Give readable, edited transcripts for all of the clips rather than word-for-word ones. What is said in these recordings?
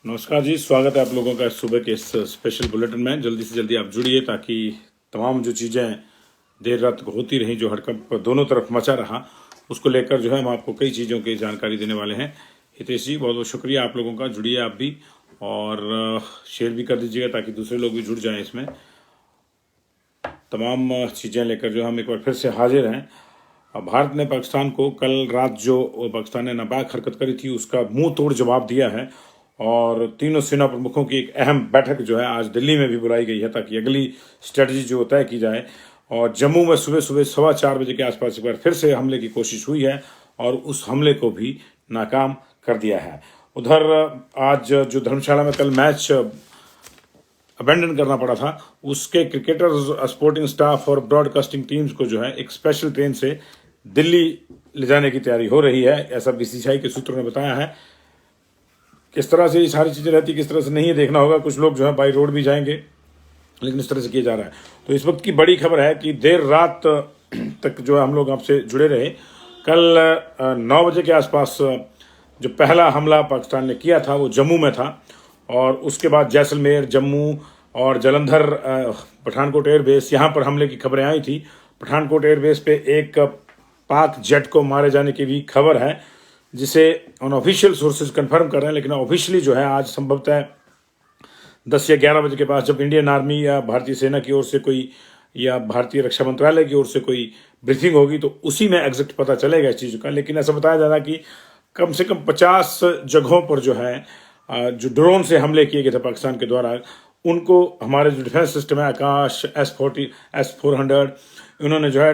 नमस्कार जी, स्वागत है आप लोगों का सुबह के इस स्पेशल बुलेटिन में। जल्दी से जल्दी आप जुड़िए ताकि तमाम जो चीज़ें देर रात को होती रहीं, जो हड़कंप दोनों तरफ मचा रहा, उसको लेकर जो है हम आपको कई चीज़ों की जानकारी देने वाले हैं। हितेश जी, बहुत बहुत शुक्रिया आप लोगों का। जुड़िए आप भी और शेयर भी कर दीजिएगा ताकि दूसरे लोग भी जुड़ जाएँ इसमें। तमाम चीज़ें लेकर जो हम एक बार फिर से हाजिर हैं। भारत ने पाकिस्तान को कल रात जो पाकिस्तान ने नापाक हरकत करी थी उसका मुंह तोड़ जवाब दिया है और तीनों सेना प्रमुखों की एक अहम बैठक जो है आज दिल्ली में भी बुलाई गई है ताकि अगली स्ट्रेटजी जो तय की जाए। और जम्मू में सुबह सुबह 4:15 के आसपास एक बार फिर से हमले की कोशिश हुई है और उस हमले को भी नाकाम कर दिया है। उधर आज जो धर्मशाला में कल मैच अबेंडन करना पड़ा था, उसके क्रिकेटर्स, स्पोर्टिंग स्टाफ और ब्रॉडकास्टिंग टीम्स को जो है एक स्पेशल ट्रेन से दिल्ली ले जाने की तैयारी हो रही है, ऐसा बीसीसीआई के सूत्रों ने बताया है। किस तरह से ये सारी चीज़ें रहती, किस तरह से नहीं, देखना होगा। कुछ लोग जो है बाई रोड भी जाएंगे, लेकिन इस तरह से किया जा रहा है। तो इस वक्त की बड़ी खबर है कि देर रात तक जो है हम लोग आपसे जुड़े रहे। कल 9 बजे के आसपास जो पहला हमला पाकिस्तान ने किया था वो जम्मू में था और उसके बाद जैसलमेर, जम्मू और जालंधर, पठानकोट एयरबेस, यहाँ पर हमले की खबरें आई थी। पठानकोट एयरबेस पे एक पाक जेट को मारे जाने की भी खबर है, जिसे अनऑफिशियल सोर्सेज कंफर्म कर रहे हैं, लेकिन ऑफिशियली जो है आज संभवतः 10 या 11 बजे के पास जब इंडियन आर्मी या भारतीय सेना की ओर से कोई या भारतीय रक्षा मंत्रालय की ओर से कोई ब्रीफिंग होगी तो उसी में एग्जैक्ट पता चलेगा इस चीज़ का। लेकिन ऐसा बताया जा रहा है कि कम से कम 50 जगहों पर जो है जो ड्रोन से हमले किए गए थे पाकिस्तान के द्वारा, उनको हमारे जो डिफेंस सिस्टम है, आकाश, S-400, इन्होंने जो है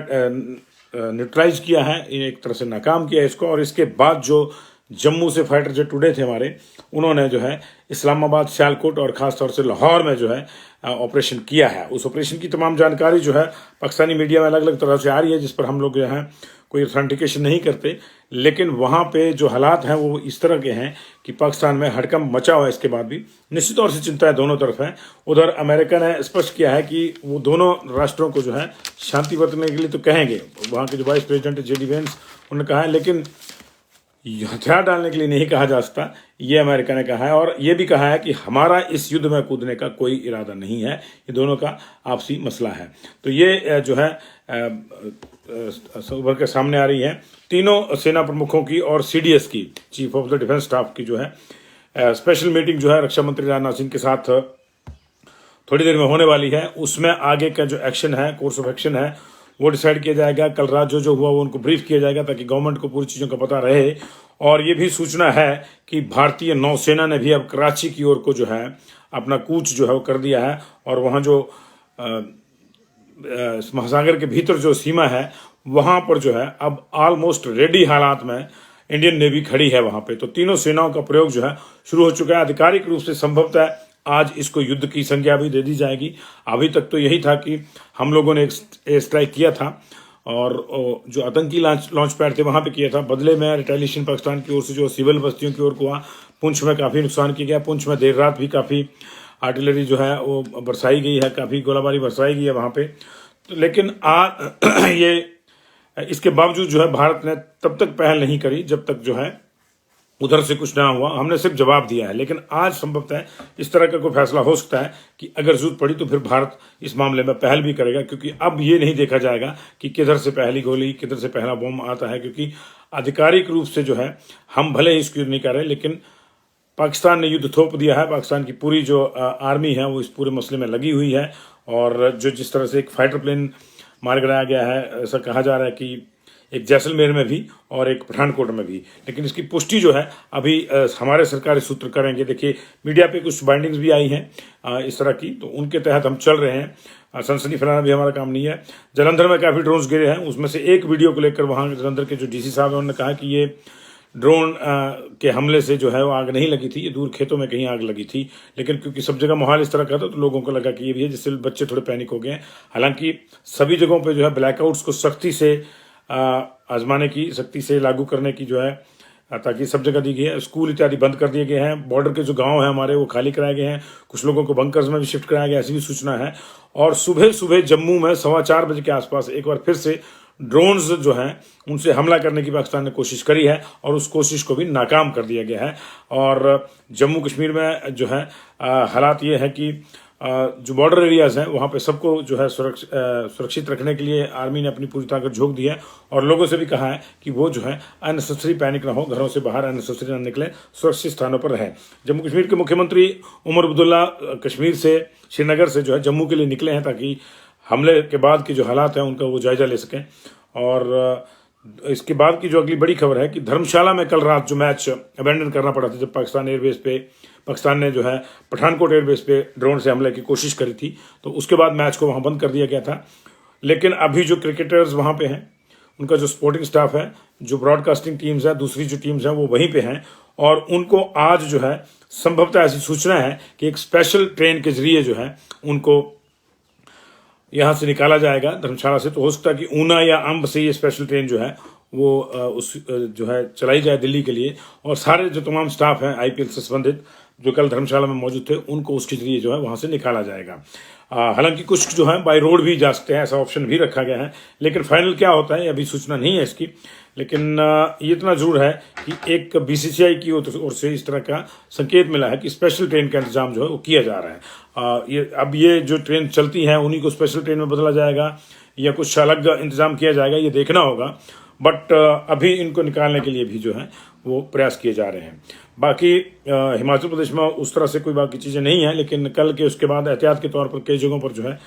न्यूट्रलाइज किया है, एक तरह से नाकाम किया इसको। और इसके बाद जो जम्मू से फाइटर जेट उड़े थे हमारे, उन्होंने जो है इस्लामाबाद, सियालकोट और ख़ास तौर से लाहौर में जो है ऑपरेशन किया है। उस ऑपरेशन की तमाम जानकारी जो है पाकिस्तानी मीडिया में अलग अलग तरह से आ रही है, जिस पर हम लोग जो है कोई ऑथेंटिकेशन नहीं करते। लेकिन वहाँ पे जो हालात हैं वो इस तरह के हैं कि पाकिस्तान में हड़कंप मचा हुआ है। इसके बाद भी निश्चित तौर से चिंताएं दोनों तरफ है। उधर अमेरिका ने स्पष्ट किया है कि वो दोनों राष्ट्रों को जो है शांति बरतने के लिए तो कहेंगे। वहाँ के जो वाइस प्रेसिडेंट JD वेंस, उन्होंने कहा है, लेकिन हथियार डालने के लिए नहीं कहा जा सकता, ये अमेरिका ने कहा है। और ये भी कहा है कि हमारा इस युद्ध में कूदने का कोई इरादा नहीं है, ये दोनों का आपसी मसला है। तो ये जो है उभर के सामने आ रही है तीनों सेना प्रमुखों की और CDS की, chief of the defence staff की जो है स्पेशल मीटिंग जो है रक्षा मंत्री राजनाथ सिंह के साथ थोड़ी देर में होने वाली है। उसमें आगे का जो एक्शन है, कोर्स ऑफ एक्शन है, वो डिसाइड किया जाएगा। कल रात जो हुआ वो उनको ब्रीफ किया जाएगा ताकि गवर्नमेंट को पूरी चीज़ों का पता रहे। और ये भी सूचना है कि भारतीय नौसेना ने भी अब कराची की ओर को जो है अपना कूच जो है वो कर दिया है और वहाँ जो महासागर के भीतर जो सीमा है वहाँ पर जो है अब ऑलमोस्ट रेडी हालात में इंडियन नेवी खड़ी है वहाँ पे। तो तीनों सेनाओं का प्रयोग जो है शुरू हो चुका है। आधिकारिक रूप से संभवतः आज इसको युद्ध की संज्ञा भी दे दी जाएगी। अभी तक तो यही था कि हम लोगों ने एक एयर स्ट्राइक किया था और जो आतंकी लॉन्च पैड थे वहाँ पे किया था। बदले में रिटेलिएशन पाकिस्तान की ओर से जो सिविल बस्तियों की ओर को हुआ। पुंछ में काफ़ी नुकसान किया गया। पुंछ में देर रात भी काफ़ी आर्टिलरी जो है वो बरसाई गई है, काफ़ी गोलाबारी बरसाई गई है वहाँ पे। तो लेकिन ये इसके बावजूद जो है भारत ने तब तक पहल नहीं करी जब तक जो है उधर से कुछ ना हुआ। हमने सिर्फ जवाब दिया है। लेकिन आज संभवतः इस तरह का कोई फैसला हो सकता है कि अगर जरूरत पड़ी तो फिर भारत इस मामले में पहल भी करेगा, क्योंकि अब ये नहीं देखा जाएगा कि किधर से पहली गोली, किधर से पहला बम आता है। क्योंकि आधिकारिक रूप से जो है हम भले ही इसको युद्ध नहीं कर रहे, लेकिन पाकिस्तान ने युद्ध थोप दिया है। पाकिस्तान की पूरी जो आर्मी है वो इस पूरे मसले में लगी हुई है। और जो जिस तरह से एक फाइटर प्लेन मार गिराया गया है, ऐसा कहा जा रहा है कि एक जैसलमेर में भी और एक पठानकोट में भी। लेकिन इसकी पुष्टि जो है अभी हमारे सरकारी सूत्र करेंगे। देखिए मीडिया पे कुछ बाइंडिंग्स भी आई हैं इस तरह की, तो उनके तहत हम चल रहे हैं। सनसनी फैलाना भी हमारा काम नहीं है। जालंधर में काफ़ी ड्रोन्स गिरे हैं, उसमें से एक वीडियो को लेकर वहाँ जालंधर के जो DC साहब हैं उन्होंने कहा कि ये ड्रोन के हमले से जो है वो आग नहीं लगी थी, ये दूर खेतों में कहीं आग लगी थी। लेकिन क्योंकि सब जगह माहौल इस तरह का था तो लोगों को लगा कि ये भी है, जिससे बच्चे थोड़े पैनिक हो गए। हालांकि सभी जगहों पे जो है ब्लैकआउट्स को सख्ती से आजमाने की, सख्ती से लागू करने की जो है ताकि सब जगह दी गई है। स्कूल इत्यादि बंद कर दिए गए हैं। बॉर्डर के जो गांव हैं हमारे वो खाली कराए गए हैं। कुछ लोगों को बंकर्स में भी शिफ्ट कराया गया, ऐसी भी सूचना है। और सुबह सुबह जम्मू में 4:15 बजे के आसपास एक बार फिर से ड्रोन्स जो हैं उनसे हमला करने की पाकिस्तान ने कोशिश करी है और उस कोशिश को भी नाकाम कर दिया गया है। और जम्मू कश्मीर में जो है हालात ये है कि जो बॉर्डर एरियाज हैं वहाँ पे सबको जो है सुरक्षित रखने के लिए आर्मी ने अपनी पूरी ताकत झोंक दी है और लोगों से भी कहा है कि वो जो है अननेसेसरी पैनिक ना हो, घरों से बाहर अननेसेसरी ना निकले, सुरक्षित स्थानों पर रहें। जम्मू कश्मीर के मुख्यमंत्री उमर अब्दुल्ला कश्मीर से, श्रीनगर से जो है जम्मू के लिए निकले हैं ताकि हमले के बाद के जो हालात हैं उनका वो जायजा ले सकें। और इसके बाद की जो अगली बड़ी खबर है कि धर्मशाला में कल रात जो मैच अबेंडन करना पड़ा था जब पाकिस्तान ने जो है पठानकोट एयरबेस पे ड्रोन से हमले की कोशिश करी थी, तो उसके बाद मैच को वहाँ बंद कर दिया गया था। लेकिन अभी जो क्रिकेटर्स वहाँ पे हैं, उनका जो स्पोर्टिंग स्टाफ है, जो ब्रॉडकास्टिंग टीम्स है, दूसरी जो टीम्स हैं वो वहीं पे हैं और उनको आज जो है संभवतः ऐसी सूचना है कि एक स्पेशल ट्रेन के जरिए जो है उनको यहाँ से निकाला जाएगा धर्मशाला से। तो हो सकता है कि ऊना या अंब से ये स्पेशल ट्रेन जो है वो उस जो है चलाई जाए दिल्ली के लिए और सारे जो तमाम स्टाफ हैं आईपीएल से संबंधित जो कल धर्मशाला में मौजूद थे उनको उसके जरिए जो है वहाँ से निकाला जाएगा। हालांकि कुछ जो है बाय रोड भी जा सकते हैं, ऐसा ऑप्शन भी रखा गया है, लेकिन फाइनल क्या होता है अभी सूचना नहीं है इसकी। लेकिन ये इतना जरूर है कि एक बीसीसीआई की ओर से इस तरह का संकेत मिला है कि स्पेशल ट्रेन का इंतजाम जो है वो किया जा रहा है। ये जो ट्रेन चलती हैं उन्हीं को स्पेशल ट्रेन में बदला जाएगा या कुछ अलग इंतजाम किया जाएगा, ये देखना होगा। बट अभी इनको निकालने के लिए भी जो है वो प्रयास किए जा रहे हैं। बाकी हिमाचल प्रदेश में उस तरह से कोई बाकी चीज़ें नहीं हैं, लेकिन कल के उसके बाद एहतियात के तौर पर कई जगहों पर जो है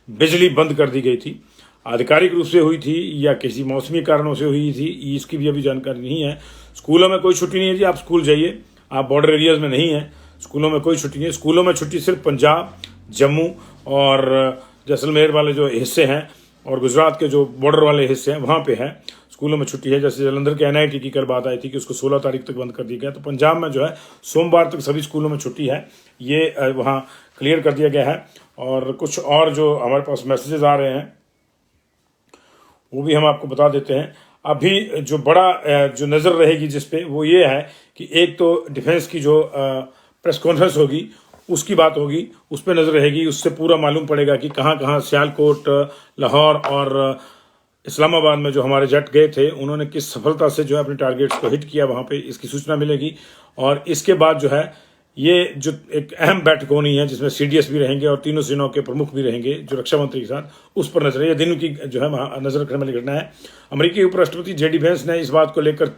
बिजली बंद कर दी गई थी। आधिकारिक रूप से हुई थी या किसी मौसमी कारणों से हुई थी, इसकी भी अभी जानकारी नहीं है। स्कूलों में कोई छुट्टी नहीं है जी, आप स्कूल जाइए, आप बॉर्डर एरियाज में नहीं हैं, स्कूलों में कोई छुट्टी नहीं है। स्कूलों में छुट्टी सिर्फ पंजाब, जम्मू और जैसलमेर वाले जो हिस्से हैं और गुजरात के जो बॉर्डर वाले हिस्से हैं वहाँ पे है, स्कूलों में छुट्टी है। जैसे जालंधर के एनआईटी की कल बात आई थी कि उसको 16 तारीख तक बंद कर दिया गया, तो पंजाब में जो है सोमवार तक सभी स्कूलों में छुट्टी है, ये वहाँ क्लियर कर दिया गया है। और कुछ और जो हमारे पास मैसेजेस आ रहे हैं वो भी हम आपको बता देते हैं। अभी जो बड़ा जो नज़र रहेगी जिस पे वो ये है कि एक तो डिफेंस की जो प्रेस कॉन्फ्रेंस होगी उसकी बात होगी, उस पर नज़र रहेगी। उससे पूरा मालूम पड़ेगा कि कहाँ कहाँ सियालकोट, लाहौर और इस्लामाबाद में जो हमारे जेट गए थे उन्होंने किस सफलता से जो है अपने टारगेट्स को हिट किया, वहाँ पे इसकी सूचना मिलेगी। और इसके बाद जो है ये जो एक अहम बैठक होनी है जिसमें सीडीएस भी रहेंगे और तीनों सेनाओं के प्रमुख भी रहेंगे जो रक्षा मंत्री के साथ, उस पर नजर, ये दिन की जो है नजर रखने वाली घटना है। अमेरिकी उपराष्ट्रपति जेडी वेंस ने इस बात को लेकर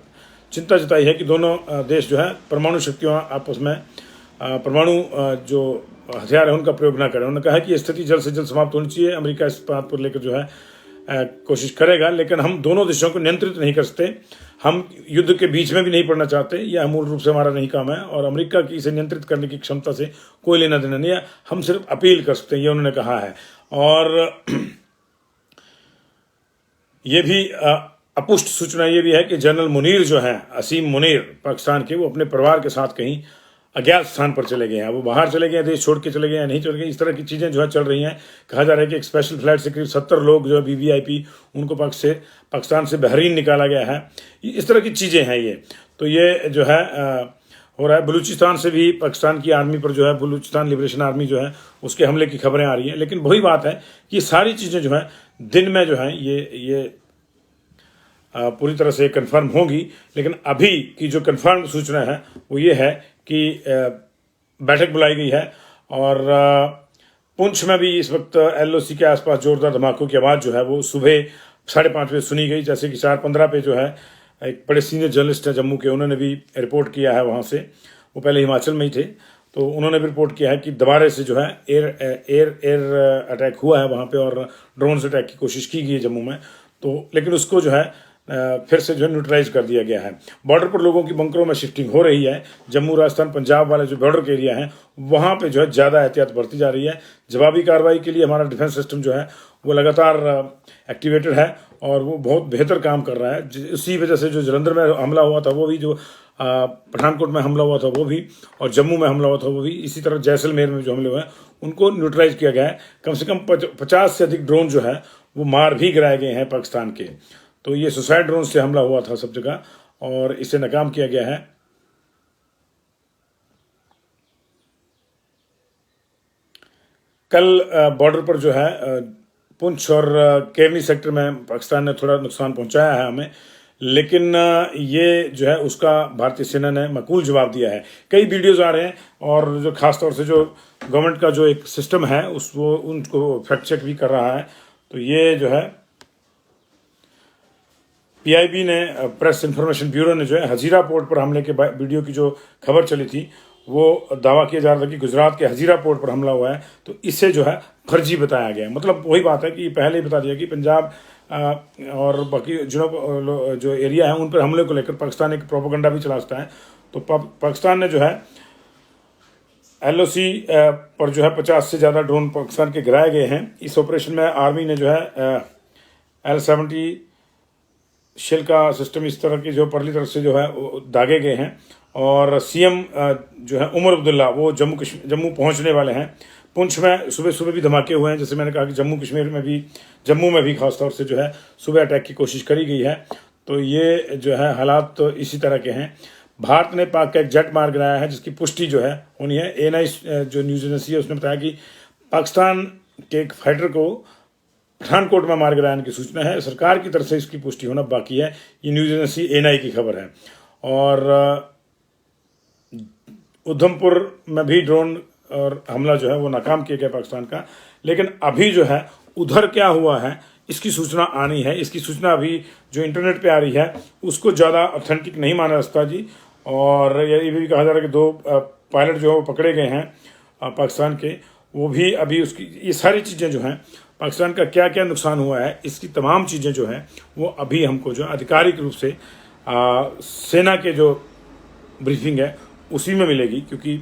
चिंता जताई है कि दोनों देश जो है परमाणु शक्तियों आपस में परमाणु जो हथियार है उनका प्रयोग न करें। उन्होंने कहा कि स्थिति जल्द से जल्द समाप्त होनी चाहिए। अमेरिका इस बात पर लेकर जो है कोशिश करेगा, लेकिन हम दोनों देशों को नियंत्रित नहीं कर सकते। हम युद्ध के बीच में भी नहीं पड़ना चाहते, यह मूल रूप से हमारा नहीं काम है और अमेरिका की इसे नियंत्रित करने की क्षमता से कोई लेना देना नहीं है। हम सिर्फ अपील कर सकते हैं, ये उन्होंने कहा है। और ये भी अपुष्ट सूचना ये भी है कि जनरल मुनीर जो है, असीम मुनीर पाकिस्तान के, वो अपने परिवार के साथ कहीं अज्ञात स्थान पर चले गए हैं। वो बाहर चले गए, देश छोड़ के चले गए हैं, नहीं चले गए, इस तरह की चीज़ें जो है चल रही हैं। कहा जा रहा है कि एक स्पेशल फ्लाइट से करीब 70 लोग जो है वीवीआईपी उनको पाकिस्तान से बहरीन निकाला गया है। इस तरह की चीज़ें हैं ये। तो ये जो है हो रहा है। बलूचिस्तान से भी पाकिस्तान की आर्मी पर जो है, बलूचिस्तान लिबरेशन आर्मी जो है उसके हमले की खबरें आ रही हैं। लेकिन वही बात है कि सारी चीज़ें जो है दिन में जो है ये पूरी तरह से कंफर्म होगी। लेकिन अभी की जो कंफर्म सूचना है वो ये है कि बैठक बुलाई गई है और पुंछ में भी इस वक्त एलओसी के आसपास जोरदार धमाकों की आवाज़ जो है वो सुबह 5:30 बजे सुनी गई। जैसे कि 4:15 पे जो है एक बड़े सीनियर जर्नलिस्ट हैं जम्मू के, उन्होंने भी रिपोर्ट किया है वहाँ से, वो पहले हिमाचल में ही थे, तो उन्होंने भी रिपोर्ट किया है कि दोबारा से जो है एयर अटैक हुआ है वहाँ पे और ड्रोन से अटैक की कोशिश की गई है जम्मू में। तो लेकिन उसको जो है फिर से जो है न्यूट्रलाइज कर दिया गया है। बॉर्डर पर लोगों की बंकरों में शिफ्टिंग हो रही है। जम्मू, राजस्थान, पंजाब वाले जो बॉर्डर के एरिया हैं वहाँ पे जो है ज़्यादा एहतियात बरती जा रही है। जवाबी कार्रवाई के लिए हमारा डिफेंस सिस्टम जो है वो लगातार एक्टिवेटेड है और वो बहुत बेहतर काम कर रहा है। इसी वजह से जो जालंधर में हमला हुआ था वो भी, जो पठानकोट में हमला हुआ था वो भी, और जम्मू में हमला हुआ था वो भी, इसी तरह जैसलमेर में जो हमले हुए हैं उनको न्यूट्रलाइज किया गया है। कम से कम 50 से अधिक ड्रोन जो है वो मार भी गिराए गए हैं पाकिस्तान के। तो ये सुसाइड ड्रोन से हमला हुआ था सब जगह और इसे नाकाम किया गया है। कल बॉर्डर पर जो है पुंछ और केरनी सेक्टर में पाकिस्तान ने थोड़ा नुकसान पहुंचाया है हमें, लेकिन ये जो है उसका भारतीय सेना ने माकूल जवाब दिया है। कई वीडियोज आ रहे हैं और जो खास तौर से जो गवर्नमेंट का जो एक सिस्टम है वो उनको फैक्ट चेक भी कर रहा है। तो ये जो है पीआईबी ने, प्रेस इंफॉर्मेशन ब्यूरो ने जो है हजीरा पोर्ट पर हमले के वीडियो की जो खबर चली थी वो दावा किया जा रहा था कि गुजरात के हजीरा पोर्ट पर हमला हुआ है, तो इसे जो है फर्जी बताया गया। मतलब वही बात है कि पहले ही बता दिया कि पंजाब और बाकी जो एरिया है उन पर हमले को लेकर पाकिस्तान एक प्रोपेगेंडा भी चलाता है। तो पाकिस्तान ने जो है LOC पर जो है 50 से ज़्यादा ड्रोन पाकिस्तान के गिराए गए हैं। इस ऑपरेशन में आर्मी ने जो है L-70 शेल का सिस्टम इस तरह की जो परली तरफ से जो है दागे गए हैं। और CM जो है उमर अब्दुल्ला वो जम्मू पहुंचने वाले हैं। पुंछ में सुबह सुबह भी धमाके हुए हैं, जैसे मैंने कहा कि जम्मू में भी खास तौर से जो है सुबह अटैक की कोशिश करी गई है। तो ये जो है हालात तो इसी तरह के हैं। भारत ने पाक का एक जेट मार गिराया है जिसकी पुष्टि जो है होनी है। ANI जो न्यूज़ एजेंसी है उसने बताया कि पाकिस्तान के एक फाइटर को पठानकोट में मार गिराने की सूचना है। सरकार की तरफ से इसकी पुष्टि होना बाकी है। ये न्यूज़ एजेंसी ANI की खबर है। और उधमपुर में भी ड्रोन और हमला जो है वो नाकाम किया गया पाकिस्तान का। लेकिन अभी जो है उधर क्या हुआ है इसकी सूचना आनी है। इसकी सूचना अभी जो इंटरनेट पे आ रही है उसको ज़्यादा ऑथेंटिक नहीं माना जाता जी। और ये भी कहा जा रहा है कि 2 पायलट जो है वो पकड़े गए हैं पाकिस्तान के, वो भी अभी उसकी ये सारी चीज़ें जो हैं पाकिस्तान का क्या क्या नुकसान हुआ है इसकी तमाम चीज़ें जो हैं वो अभी हमको जो आधिकारिक रूप से सेना के जो ब्रीफिंग है उसी में मिलेगी। क्योंकि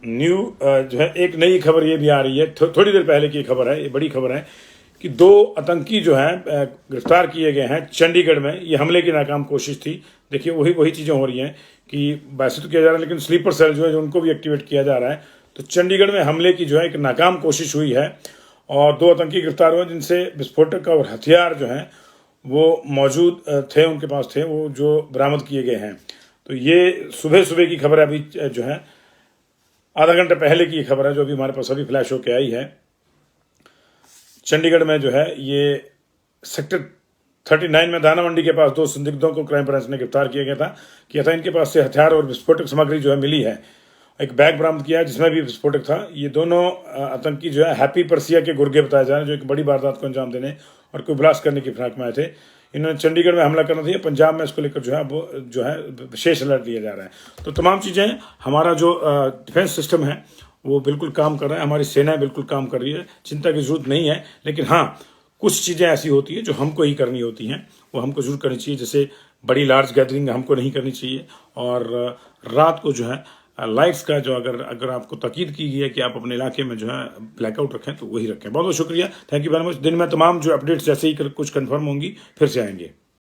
जो है एक नई खबर ये भी आ रही है, थोड़ी देर पहले की खबर है, ये बड़ी खबर है कि 2 आतंकी जो हैं गिरफ्तार किए गए हैं चंडीगढ़ में। ये हमले की नाकाम कोशिश थी। देखिए वही चीज़ें हो रही हैं कि वैसे तो किया जा रहा है लेकिन स्लीपर सेल जो है जो उनको भी एक्टिवेट किया जा रहा है। तो चंडीगढ़ में हमले की जो है एक नाकाम कोशिश हुई है और 2 आतंकी गिरफ्तार हुए जिनसे विस्फोटक और हथियार जो हैं वो मौजूद थे, उनके पास थे, वो जो बरामद किए गए हैं। तो ये सुबह की खबर है, अभी जो है आधा घंटा पहले की खबर है जो अभी हमारे पास अभी फ्लैश होकर आई है। चंडीगढ़ में जो है ये सेक्टर 39 में दाना मंडी के पास 2 संदिग्धों को क्राइम ब्रांच ने गिरफ्तार किया था। इनके पास से हथियार और विस्फोटक सामग्री जो है मिली है। एक बैग बरामद किया है जिसमें भी विस्फोटक था। ये दोनों आतंकी जो है हैप्पी पर्सिया के गुर्गे बताए जा रहे हैं जो एक बड़ी वारदात को अंजाम देने और कोई ब्लास्ट करने की फिराक में आए थे। इन्होंने चंडीगढ़ में हमला करना था। पंजाब में इसको लेकर जो है वो जो है विशेष अलर्ट दिया जा रहा है। तो तमाम चीज़ें, हमारा जो डिफेंस सिस्टम है वो बिल्कुल काम कर रहा है, हमारी सेना बिल्कुल काम कर रही है, चिंता की जरूरत नहीं है। लेकिन हाँ, कुछ चीज़ें ऐसी होती हैं जो हमको ही करनी होती हैं, वो हमको जरूर करनी चाहिए। जैसे बड़ी लार्ज गैदरिंग हमको नहीं करनी चाहिए। और रात को जो है लाइट्स का जो अगर आपको ताकीद की गई है कि आप अपने इलाके में जो है ब्लैकआउट रखें तो वही रखें। बहुत बहुत शुक्रिया, थैंक यू वेरी मच। दिन में तमाम जो अपडेट्स जैसे ही कुछ कंफर्म होंगी फिर से आएंगे।